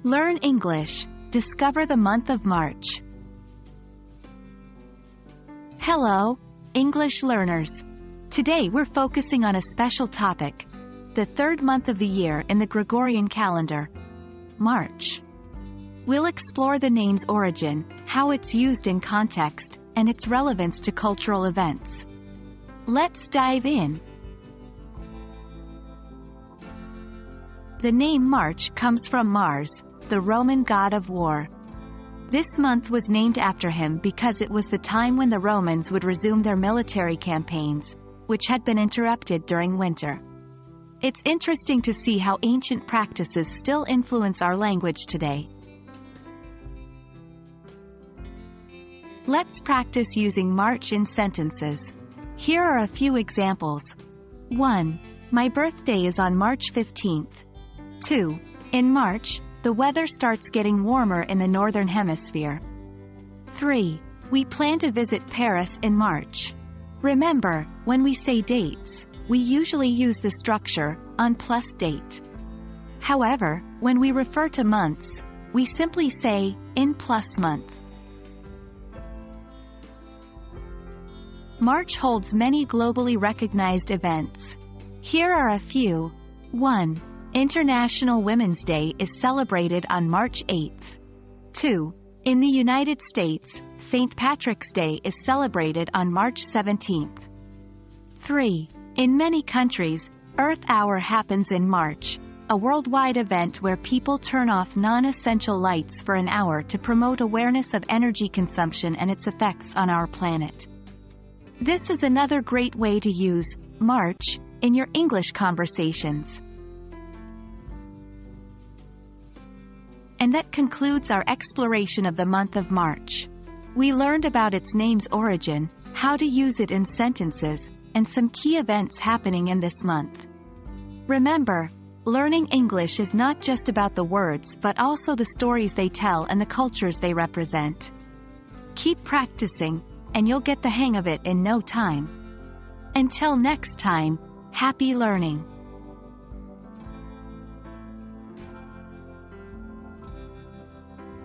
Learn English. Discover the month of March. Hello, English learners. Today we're focusing on a special topic, the third month of the year in the Gregorian calendar, March. We'll explore the name's origin, how it's used in context, and its relevance to cultural events. Let's dive in. The name March comes from Mars, the Roman god of war. This month was named after him because it was the time when the Romans would resume their military campaigns, which had been interrupted during winter. It's interesting to see how ancient practices still influence our language today. Let's practice using March in sentences. Here are a few examples. 1. My birthday is on March 15th. 2. In March, the weather starts getting warmer in the Northern Hemisphere. 3. We plan to visit Paris in March. Remember, when we say dates, we usually use the structure, on plus date. However, when we refer to months, we simply say, in plus month. March holds many globally recognized events. Here are a few. 1. International Women's Day is celebrated on March 8th. 2. In the United States, St. Patrick's Day is celebrated on March 17th. 3. In many countries, Earth Hour happens in March, a worldwide event where people turn off non-essential lights for an hour to promote awareness of energy consumption and its effects on our planet. This is another great way to use March in your English conversations. And that concludes our exploration of the month of March. We learned about its name's origin, how to use it in sentences, and some key events happening in this month. Remember, learning English is not just about the words but also the stories they tell and the cultures they represent. Keep practicing, and you'll get the hang of it in no time. Until next time, happy learning!